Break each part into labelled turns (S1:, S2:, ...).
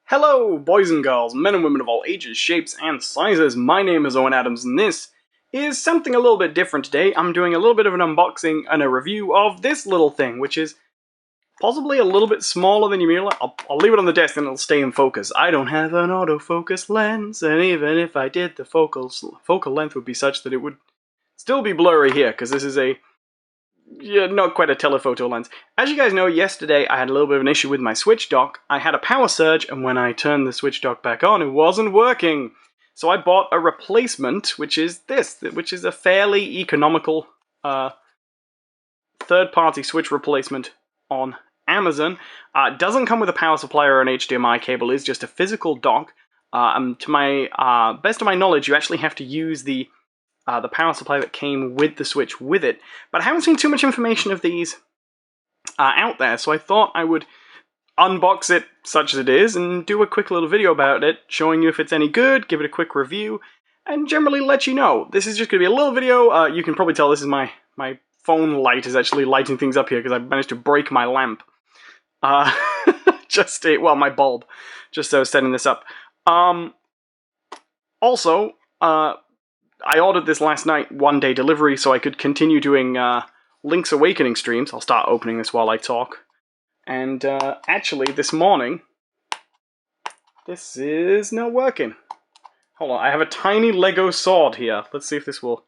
S1: Hello, boys and girls, men and women of all ages, shapes, and sizes. My name is Owen Adams, and this is something a little bit different today. I'm doing a little bit of an unboxing and a review of this little thing, which is possibly a little bit smaller than you mean. I'll leave it on the desk and it'll stay in focus. I don't have an autofocus lens, and even if I did, the focal length would be such that it would still be blurry here, because this is not quite a telephoto lens. As you guys know, yesterday I had a little bit of an issue with my switch dock. I had a power surge, and when I turned the switch dock back on, it wasn't working. So I bought a replacement, which is this, which is a fairly economical third-party switch replacement on Amazon. It doesn't come with a power supply or an HDMI cable, it's just a physical dock. And to my best of my knowledge, you actually have to use the power supply that came with the Switch with it. But I haven't seen too much information of these out there, so I thought I would unbox it such as it is and do a quick little video about it, showing you if it's any good, give it a quick review, and generally let you know. This is just going to be a little video. You can probably tell this is my phone light is actually lighting things up here because I managed to break my lamp. My bulb, just so I was setting this up. Also, I ordered this last night, one-day delivery, so I could continue doing Link's Awakening streams. I'll start opening this while I talk. And actually, this morning, this is not working. Hold on, I have a tiny Lego sword here. Let's see if this will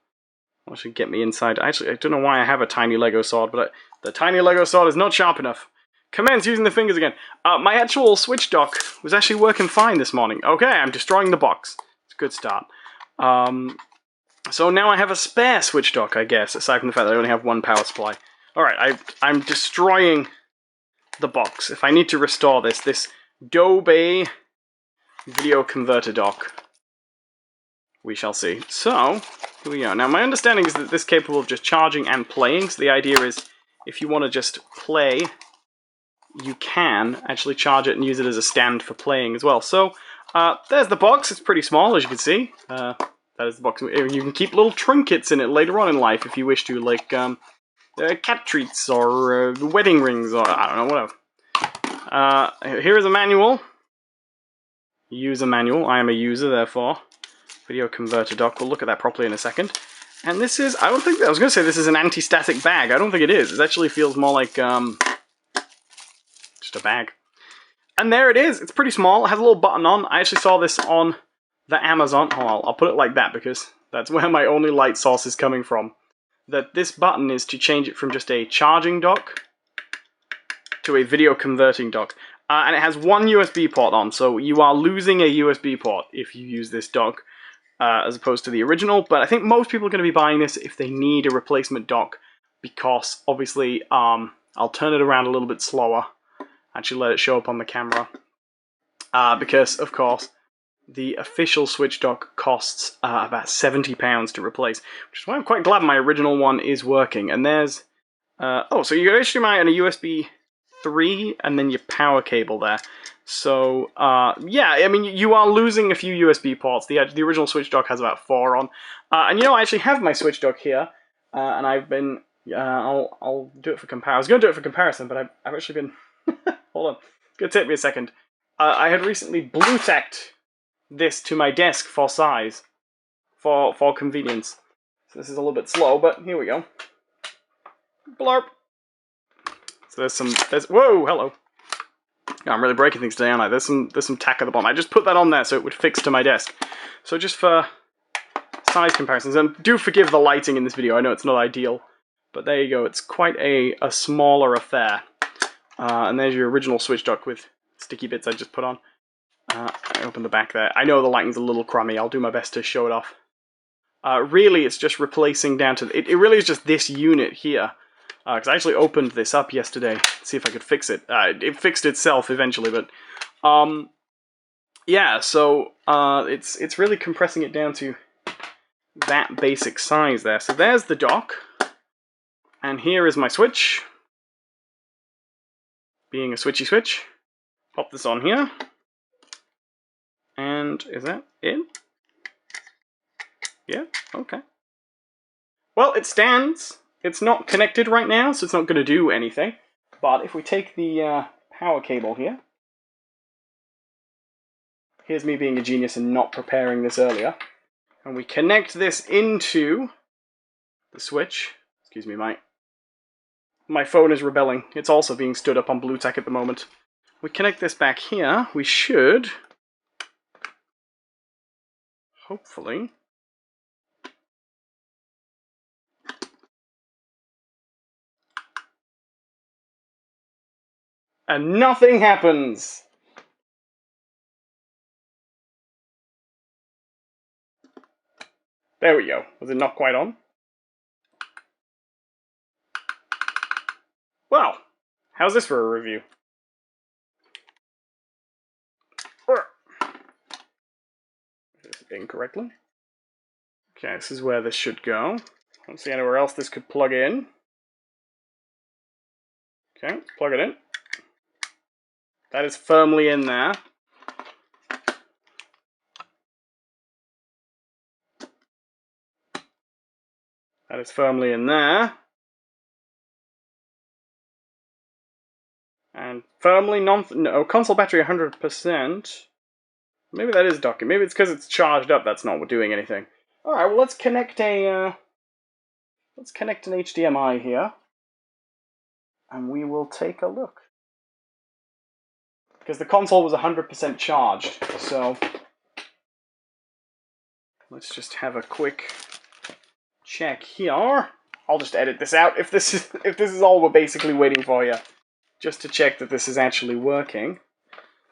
S1: actually get me inside. Actually, I don't know why I have a tiny Lego sword, but the tiny Lego sword is not sharp enough. Commence using the fingers again. My actual Switch dock was actually working fine this morning. Okay, I'm destroying the box. It's a good start. So now I have a spare Switch dock, I guess, aside from the fact that I only have one power supply. Alright, I'm destroying the box. If I need to restore this Dobe video converter dock, we shall see. So, here we go. Now, my understanding is that this is capable of just charging and playing, so the idea is, if you want to just play, you can actually charge it and use it as a stand for playing as well. So, there's the box. It's pretty small, as you can see. That is the box. You can keep little trinkets in it later on in life if you wish to, like cat treats or wedding rings or I don't know, whatever. Here is a manual. User manual. I am a user, therefore. Video converter dock. We'll look at that properly in a second. And this is, I was going to say this is an anti-static bag. I don't think it is. It actually feels more like just a bag. And there it is. It's pretty small. It has a little button on. I actually saw this on the Amazon. Oh, I'll put it like that because that's where my only light source is coming from. That this button is to change it from just a charging dock to a video converting dock. And it has one USB port on, so you are losing a USB port if you use this dock as opposed to the original. But I think most people are going to be buying this if they need a replacement dock because obviously I'll turn it around a little bit slower. Actually let it show up on the camera. Because, of course, the official Switch dock costs about £70 to replace, which is why I'm quite glad my original one is working. And there's, so you got HDMI and a USB 3, and then your power cable there. So, yeah, I mean, you are losing a few USB ports. The original Switch dock has about 4 on. And you know, I actually have my Switch dock here, and I've been, I'll do it for comparison. I was going to do it for comparison, but I've actually been, hold on, it's going to take me a second. I had recently Blu-tacked this to my desk for size, for convenience. So this is a little bit slow, but here we go. Blarp. So whoa, hello. Oh, I'm really breaking things today, aren't I? There's some tack at the bottom. I just put that on there so it would fix to my desk. So just for size comparisons, and do forgive the lighting in this video. I know it's not ideal, but there you go. It's quite a smaller affair. And there's your original Switch dock with sticky bits I just put on. I open the back there. I know the lighting's a little crummy. I'll do my best to show it off. Really, it's just replacing down to... It really is just this unit here. Because I actually opened this up yesterday to see if I could fix it. It fixed itself eventually, but... yeah, so it's really compressing it down to that basic size there. So there's the dock. And here is my Switch. Being a switchy switch. Pop this on here. And is that it? Yeah, okay. Well, it stands. It's not connected right now, so it's not going to do anything. But if we take the power cable here, Here's me being a genius and not preparing this earlier. And we connect this into the switch. Excuse me, my phone is rebelling. It's also being stood up on Bluetech at the moment. We connect this back here. We should, hopefully, and nothing happens. There we go. Was it not quite on? Well, how's this for a review? This incorrectly. Okay, this is where this should go. I don't see anywhere else this could plug in. Okay, let's plug it in. That is firmly in there. That is firmly in there. And firmly no, console battery 100%. Maybe that is docking. Maybe it's because it's charged up that's not doing anything. Alright, well let's connect an HDMI here. And we will take a look. Because the console was 100% charged, so let's just have a quick check here. I'll just edit this out if this is all we're basically waiting for here. Just to check that this is actually working.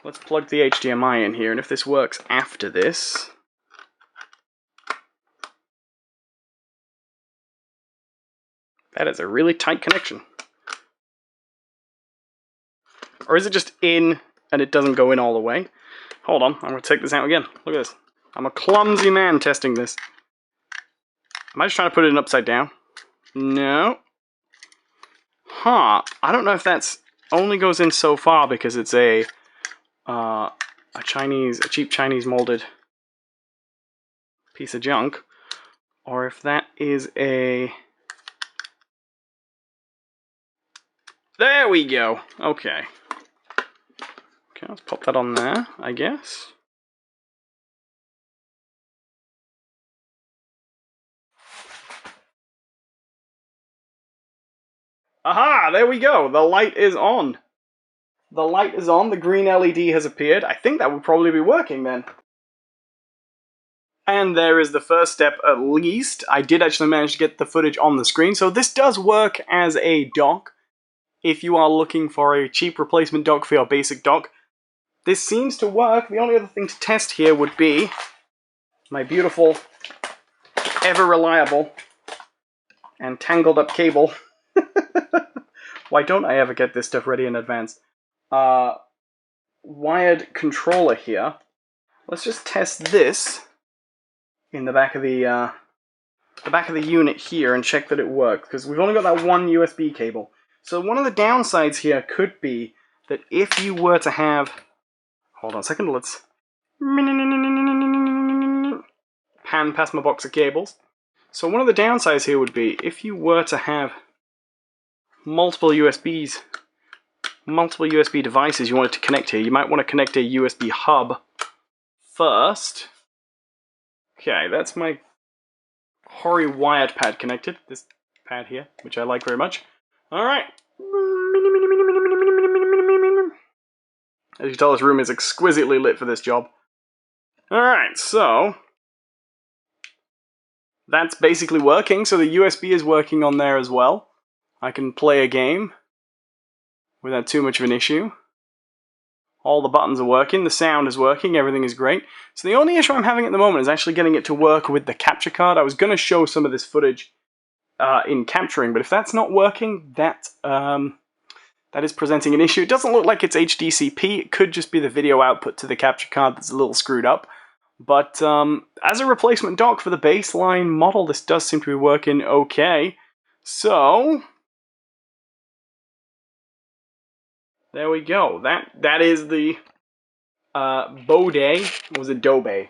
S1: Let's plug the HDMI in here, and if this works after this. That is a really tight connection. Or is it just in and it doesn't go in all the way? Hold on, I'm going to take this out again. Look at this. I'm a clumsy man testing this. Am I just trying to put it in upside down? No. Huh. I don't know if that's only goes in so far because it's a cheap Chinese molded piece of junk, or if that is a... There we go. Okay. Okay, let's pop that on there, I guess. Aha! There we go. The light is on. The light is on. The green LED has appeared. I think that would probably be working then. And there is the first step at least. I did actually manage to get the footage on the screen. So this does work as a dock. If you are looking for a cheap replacement dock for your basic dock, this seems to work. The only other thing to test here would be my beautiful, ever-reliable, and tangled-up cable. Why don't I ever get this stuff ready in advance? Wired controller here. Let's just test this in the back of the unit here and check that it works, because we've only got that one USB cable. So one of the downsides here could be that if you were to have... Hold on a second, let's pan past my box of cables. So one of the downsides here would be if you were to have multiple USB devices you wanted to connect here, you might want to connect a USB hub first. Okay, that's my Hori wired pad connected, this pad here, which I like very much. Alright. As you can tell, this room is exquisitely lit for this job. Alright, so that's basically working, so the USB is working on there as well. I can play a game without too much of an issue. All the buttons are working, the sound is working, everything is great. So the only issue I'm having at the moment is actually getting it to work with the capture card. I was going to show some of this footage in capturing, but if that's not working, that is presenting an issue. It doesn't look like it's HDCP, it could just be the video output to the capture card that's a little screwed up. But as a replacement dock for the baseline model, this does seem to be working okay. So there we go. That is the Bode. Was it Dobe?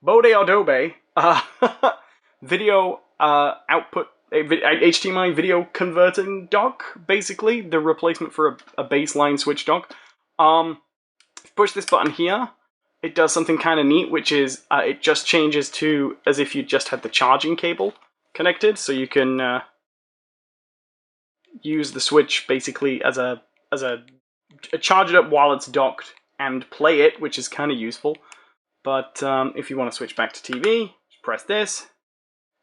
S1: Bode or Dobe? Video output, HDMI video converting dock. Basically, the replacement for a baseline switch dock. Push this button here. it does something kind of neat, which is it just changes to as if you just had the charging cable connected, so you can use the Switch basically as a charge it up while it's docked and play it, which is kind of useful. But if you want to switch back to TV, just press this,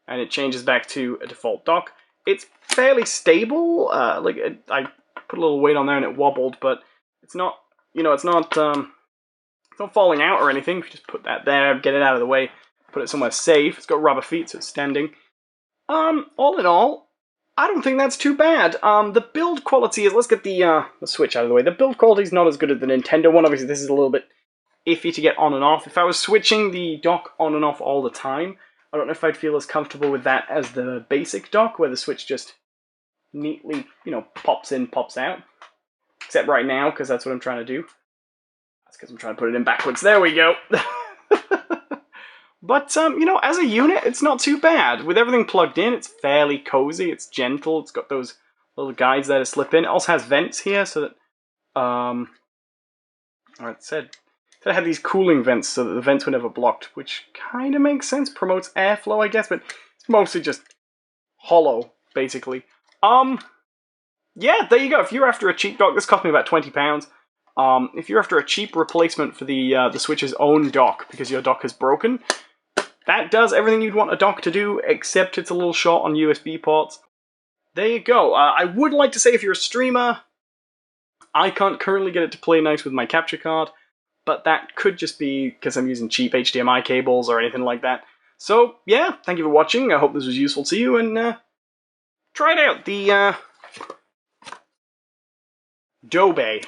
S1: and it changes back to a default dock. It's fairly stable. I put a little weight on there and it wobbled, but it's not, it's not falling out or anything. If you just put that there, get it out of the way, put it somewhere safe. It's got rubber feet, so it's standing. All in all, I don't think that's too bad. The build quality is, let's get the Switch out of the way. The build quality is not as good as the Nintendo one. Obviously, this is a little bit iffy to get on and off. If I was switching the dock on and off all the time, I don't know if I'd feel as comfortable with that as the basic dock, where the Switch just neatly, pops in, pops out. Except right now, because that's what I'm trying to do. That's because I'm trying to put it in backwards. There we go. But, as a unit, it's not too bad. With everything plugged in, it's fairly cozy, it's gentle, it's got those little guides there to slip in. It also has vents here, so that, it said it had these cooling vents so that the vents were never blocked, which kind of makes sense, promotes airflow, I guess, but it's mostly just hollow, basically. Yeah, there you go. If you're after a cheap dock, this cost me about £20. If you're after a cheap replacement for the Switch's own dock, because your dock is broken, that does everything you'd want a dock to do, except it's a little short on USB ports. There you go. I would like to say if you're a streamer, I can't currently get it to play nice with my capture card, but that could just be because I'm using cheap HDMI cables or anything like that. So, yeah, thank you for watching. I hope this was useful to you, and try it out. The Dobe.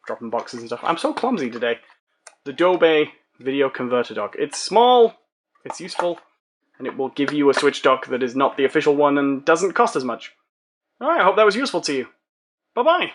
S1: Dropping boxes and stuff. I'm so clumsy today. The Dobe video converter dock. It's small, it's useful, and it will give you a Switch dock that is not the official one and doesn't cost as much. Alright, I hope that was useful to you. Bye-bye!